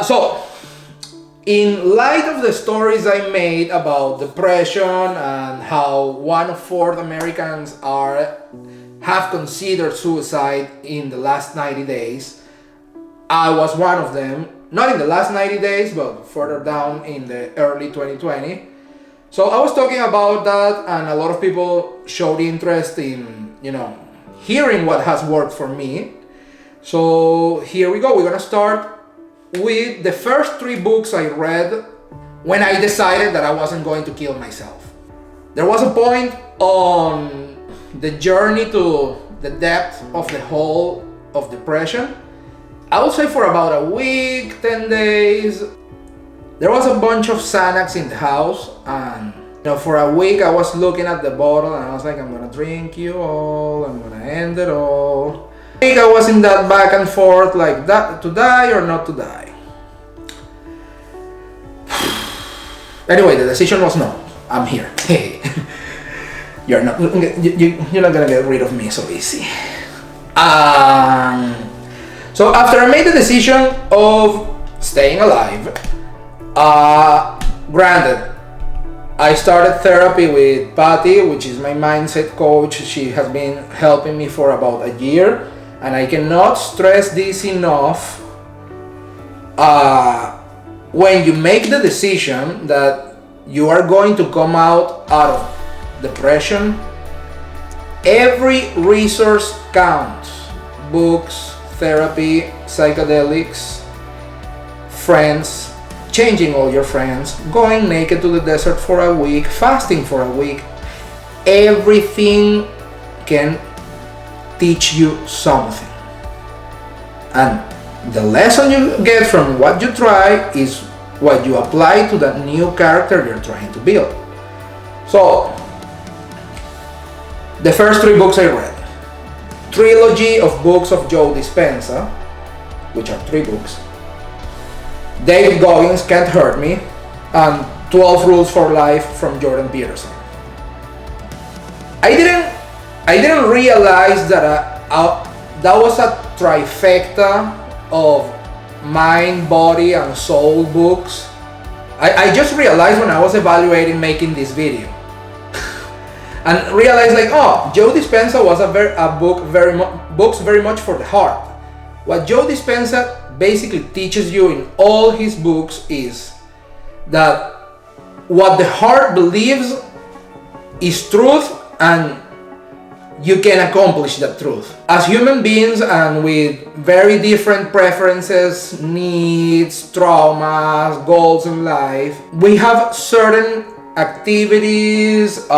So, in light of the stories I made about depression and how 1/4 Americans have considered suicide in the last 90 days, I was one of them. Not in the last 90 days, but further down in the early 2020. So I was talking about that, and a lot of people showed interest in, hearing what has worked for me. So here we go. We're gonna start with the first 3 books I read when I decided that I wasn't going to kill myself. There was a point on the journey to the depth of the hole of depression. I would say for about a week, 10 days, there was a bunch of Xanax in the house, and for a week I was looking at the bottle and I was like, I'm gonna drink you all, I'm gonna end it all. I was in that back and forth, like that, to die or not to die. Anyway, the decision was no. I'm here. Hey, you're not gonna get rid of me so easy. So after I made the decision of staying alive, granted, I started therapy with Patty, which is my mindset coach. She has been helping me for about a year. And I cannot stress this enough. When you make the decision that you are going to come out of depression, every resource counts. Books, therapy, psychedelics, friends, changing all your friends, going naked to the desert for a week, fasting for a week. Everything can teach you something, and the lesson you get from what you try is what you apply to that new character you're trying to build. So the first 3 books I read: Trilogy of Books of Joe Dispensa, which are 3 books, David Goggins, Can't Hurt Me, and 12 Rules for Life from Jordan Peterson. I didn't realize that that was a trifecta of mind, body, and soul books. I just realized when I was evaluating making this video, and realized Joe Dispensa was books very much for the heart. What Joe Dispensa basically teaches you in all his books is that what the heart believes is truth, and you can accomplish that truth. As human beings, and with very different preferences, needs, traumas, goals in life, we have certain activities,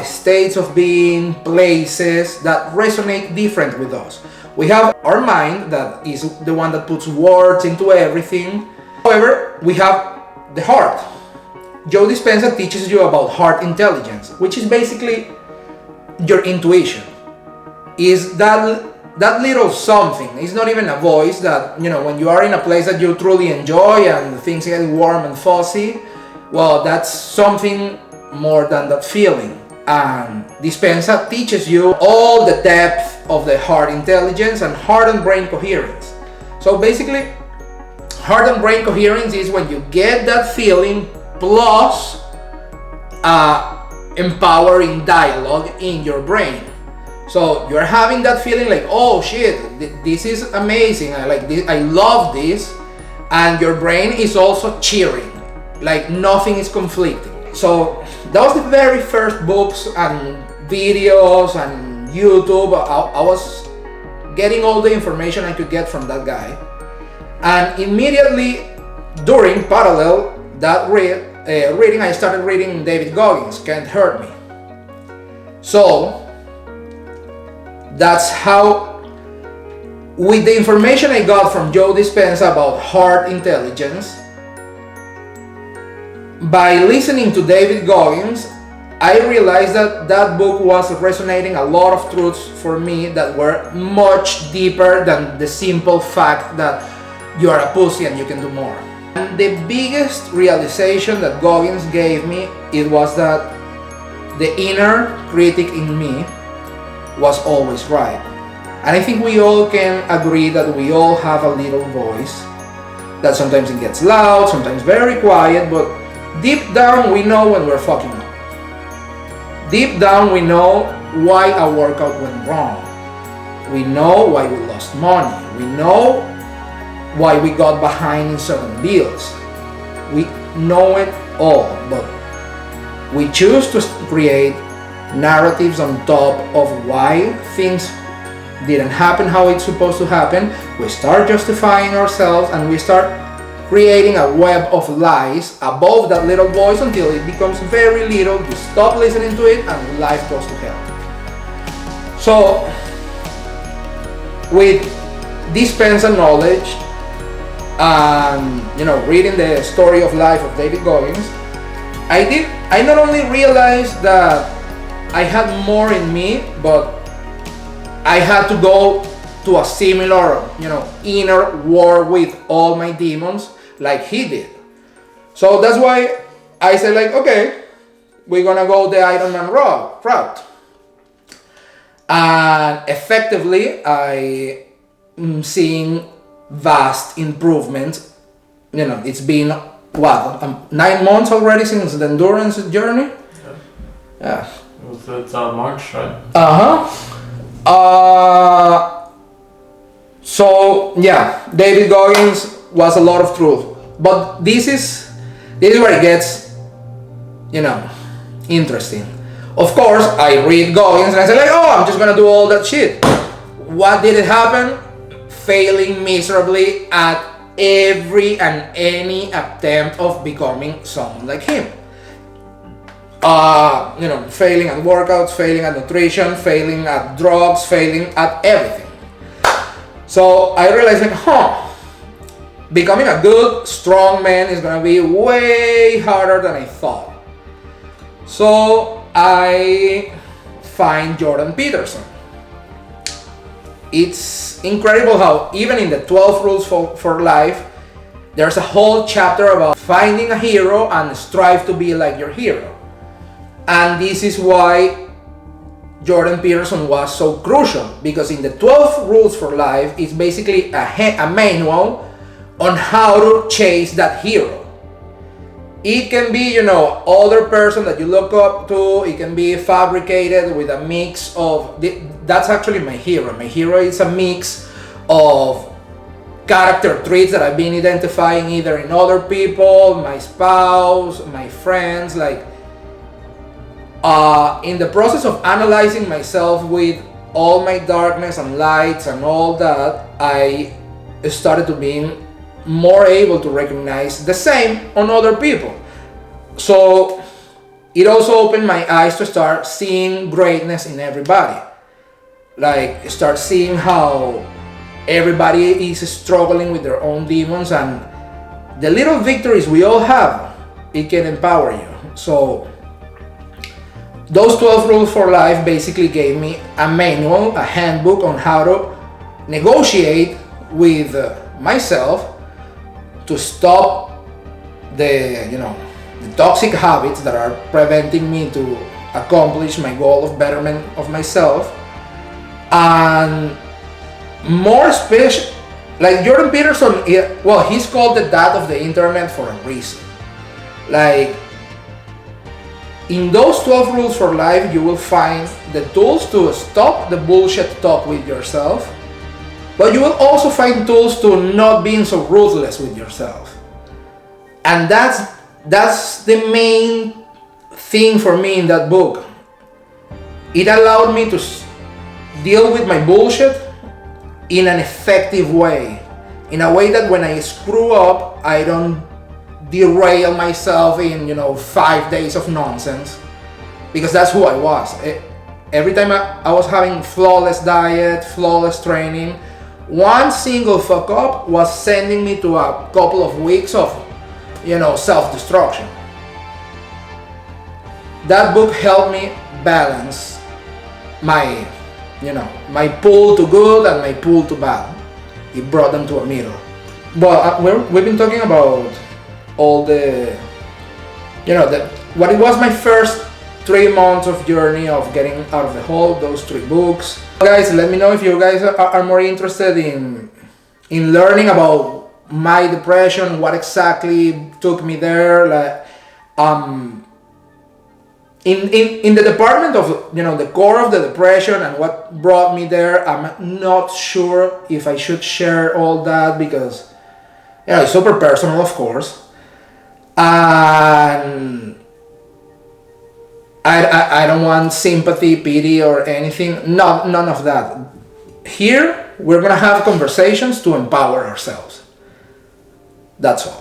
states of being, places that resonate different with us. We have our mind, that is the one that puts words into everything. However, we have the heart. Joe Dispensa teaches you about heart intelligence, which is basically your intuition. Is that little something. It's not even a voice that, when you are in a place that you truly enjoy and things get warm and fuzzy, well, that's something more than that feeling. And Dispensa teaches you all the depth of the heart intelligence and heart and brain coherence. So basically, heart and brain coherence is when you get that feeling plus empowering dialogue in your brain. So you're having that feeling like, oh shit, this is amazing, I like this, I love this, and your brain is also cheering, like nothing is conflicting. So that was the very first books and videos and YouTube. I was getting all the information I could get from that guy, and immediately during parallel that reading, I started reading David Goggins, Can't Hurt Me. So that's how, with the information I got from Joe Dispensa about heart intelligence, by listening to David Goggins, I realized that that book was resonating a lot of truths for me that were much deeper than the simple fact that you are a pussy and you can do more. And the biggest realization that Goggins gave me, it was that the inner critic in me was always right. And I think we all can agree that we all have a little voice that sometimes it gets loud, sometimes very quiet, but deep down we know when we're fucking up. Deep down we know why a workout went wrong. We know why we lost money. We know why we got behind in certain deals. We know it all, but we choose to create narratives on top of why things didn't happen how it's supposed to happen. We start justifying ourselves and we start creating a web of lies above that little voice until it becomes very little. You stop listening to it and life goes to hell. So with dispensa knowledge and reading the story of life of David Goggins, I not only realized that I had more in me, but I had to go to a similar, inner war with all my demons like he did. So that's why I said, like, okay, we're gonna go the Iron Man route. And effectively, I am seeing vast improvements. It's been, 9 months already since the endurance journey? Yeah. It's March, right? So yeah, David Goggins was a lot of truth, but this is where it gets, interesting. Of course, I read Goggins and I say like, oh, I'm just gonna do all that shit. What did it happen? Failing miserably at every and any attempt of becoming someone like him. Failing at workouts, failing at nutrition, failing at drugs, failing at everything. So I realized like, becoming a good, strong man is gonna be way harder than I thought. So I find Jordan Peterson. It's incredible how even in the 12 rules for life, there's a whole chapter about finding a hero and strive to be like your hero. And this is why Jordan Peterson was so crucial, because in the 12 rules for life, it's basically a manual on how to chase that hero. It can be, other person that you look up to. It can be fabricated with a mix of, that's actually my hero. My hero is a mix of character traits that I've been identifying either in other people, my spouse, my friends, like, in the process of analyzing myself with all my darkness and lights and all that, I started to being more able to recognize the same on other people. So it also opened my eyes to start seeing greatness in everybody. Like, start seeing how everybody is struggling with their own demons, and the little victories we all have, it can empower you. So those 12 rules for life basically gave me a manual, a handbook on how to negotiate with myself to stop the toxic habits that are preventing me to accomplish my goal of betterment of myself. And more special, like Jordan Peterson, he's called the dad of the internet for a reason. Like, in those 12 rules for life, you will find the tools to stop the bullshit talk with yourself, but you will also find tools to not being so ruthless with yourself. And that's the main thing for me in that book. It allowed me to deal with my bullshit in an effective way, in a way that when I screw up, I don't derail myself in 5 days of nonsense, because that's who I was. Every time I was having flawless diet, flawless training, one single fuck up was sending me to a couple of weeks of self-destruction. That book helped me balance my my pull to good and my pull to bad. It brought them to a middle. But we've been talking about all the what it was my first 3 months of journey of getting out of the hole, those 3 books. Guys, let me know if you guys are more interested in learning about my depression, what exactly took me there. Like, in the department of, the core of the depression and what brought me there, I'm not sure if I should share all that because, it's super personal, of course. And I don't want sympathy, pity, or anything. No, none of that. Here, we're gonna have conversations to empower ourselves. That's all.